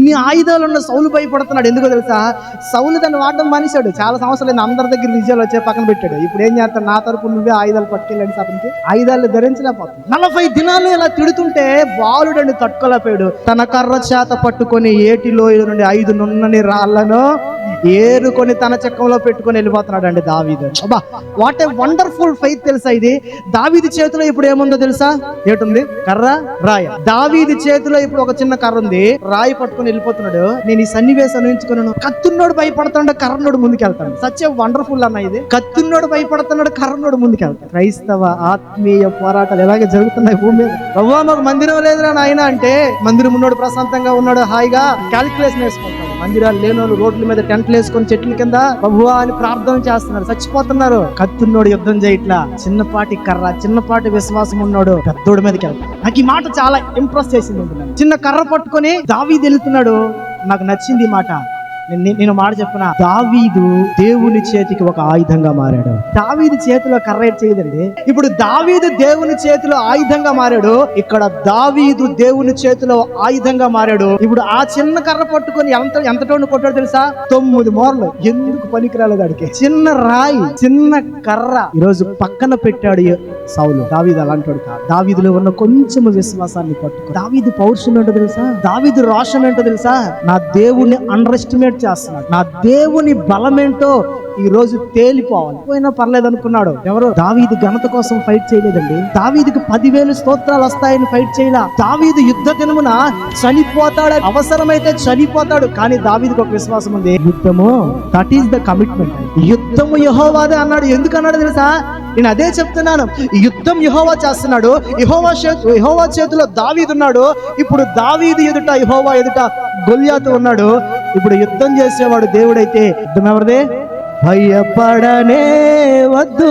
ఇన్ని ఆయుధాలు ఉన్న సౌలు భయపడుతున్నాడు. ఎందుకో తెలుసా? సౌలు దాన్ని వాడడం మానేశాడు. చాలా సంవత్సరాలు అందరి దగ్గర విజయాలు వచ్చే పక్కన పెట్టాడు. ఇప్పుడు ఏం చేస్తాడు? నా తరపు నువ్వే ఆయుధాలు పట్టుకెళ్ళండి అతనికి ఆయుధాలు ధరించలేకపోతుంది. 40 దినాలు ఇలా తిడుతుంటే బాలుడని తట్టుకోలేకపోయాడు. తన కర్ర చేత పట్టుకొని ఏటిలోయ నుండి 5 నున్నని రాళ్లను ఏరుకొని తన చక్రంలో పెట్టుకొని వెళ్ళిపోతున్నాడు అండి దావీదు. అబ్బా, వాట్ ఏ వండర్ఫుల్ ఫెయిత్ తెలుసా ఇది. దావీదు చేతిలో ఇప్పుడు ఏముందో తెలుసా? ఏటుంది? కర్ర, రాయి. దావీదు చేతిలో ఇప్పుడు ఒక చిన్న కర్ర ఉంది, రాయి పట్టుకొని వెళ్ళిపోతున్నాడు. నేను ఈ సన్నివేశం ఊహించుకున్నాను. కత్తున్నోడు భయపడుతున్నాడు, కర్రనోడు ముందుకెళ్తాడు. సచ్ ఏ వండర్ఫుల్ అన్న ఇది. కత్తున్నోడు భయపడుతున్నాడు, కర్రనోడు ముందుకెళ్తాడు. క్రైస్తవ ఆత్మీయ పోరాటాలు ఎలాగే జరుగుతున్నాయి భూమి మీద. ప్రభువా మాకు మందిరం లేదురా నాయన అంటే, మందిరం ఉన్నోడు ప్రశాంతంగా ఉన్నాడు, హాయిగా క్యాలిక్యులేషన్ వేసుకుంటాడు. మందిరాలు లేనోళ్ళు రోడ్ల మీద టెంట్లు వేసుకొని చెట్ల కింద ప్రభువా అని ప్రార్థన చేస్తున్నారు, చచ్చిపోతున్నారు. కత్తున్నోడు యుద్ధం చేయట్లా, చిన్నపాటి కర్ర, చిన్నపాటి విశ్వాసం ఉన్నాడు పెద్దోడి మీదకి వెళ్తాడు. నాకు ఈ మాట చాలా ఇంప్రెస్ చేసింది. చిన్న కర్ర పట్టుకొని దావీదు వెళ్తున్నాడు. నాకు నచ్చింది ఈ మాట. నేను మాట చెప్పిన, దావీదు దేవుని చేతికి ఒక ఆయుధంగా మారాడు. దావీదు చేతిలో కర్ర చేయదండి. ఇప్పుడు దావీదు దేవుని చేతిలో ఆయుధంగా మారాడు. ఇక్కడ దావీదు దేవుని చేతిలో ఆయుధంగా మారాడు. ఇప్పుడు ఆ చిన్న కర్ర పట్టుకొని ఎంతటోని కొట్టాడు తెలుసా? 9 మోర్లు. ఎందుకు పనికిరాలేదు అడిగే? చిన్న రాయి, చిన్న కర్ర ఈరోజు పక్కన పెట్టాడు సౌలు. దావీదు అలాంటి కాదు. దావీదులో ఉన్న కొంచెం విశ్వాసాన్ని పట్టుకో. దావీదు పౌరుషం ఏంటో తెలుసా? దావీదు రోషం ఏంటో తెలుసా? నా దేవుణ్ణి అండర్ ఎస్టిమేట్ చేస్తున్నాడు. నా దేవుని బలం ఏంటో ఈ రోజు తేలిపోవాలి. పోయినా పర్లేదు అనుకున్నాడు. ఎవరు? దావీదు ఘనత కోసం ఫైట్ చేయలేదండి. దావీదుకు 10,000 స్తోత్రాలు వస్తాయని ఫైట్ చేయలా. దావీదు యుద్ధ దినమున చనిపోతాడు, అవసరమైతే చనిపోతాడు. కానీ దావీదుకు ఒక విశ్వాసం ఉంది, యుద్ధము దట్ ఈస్ ద కమిట్మెంట్. యుద్ధము యెహోవాదే అన్నాడు. ఎందుకు అన్నాడు తెలుసా? నేను అదే చెప్తున్నాను. యుద్ధం యెహోవా చేస్తున్నాడు. యెహోవా చేతిలో దావీదు ఉన్నాడు. ఇప్పుడు దావీదు ఎదుట, యెహోవా ఎదుట గొల్యాతు ఉన్నాడు. ఇప్పుడు యుద్ధం చేసేవాడు దేవుడైతే యుద్ధం ఎవరిదే? భయపడనే వద్దు.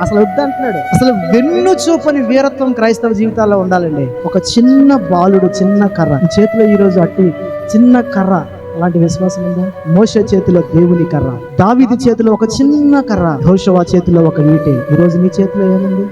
అసలు వద్దు అంటున్నాడు. అసలు వెన్ను చూపని వీరత్వం క్రైస్తవ జీవితాల్లో ఉండాలండి. ఒక చిన్న బాలుడు, చిన్న కర్ర చేతిలో ఈ రోజు అట్టి చిన్న కర్ర, అలాంటి విశ్వాసం ఉందా? మోషే చేతిలో దేవుని కర్ర, దావీదు చేతిలో ఒక చిన్న కర్ర, యెహోషువ చేతిలో ఒక ఈటె. ఈ రోజు నీ చేతిలో ఏముంది?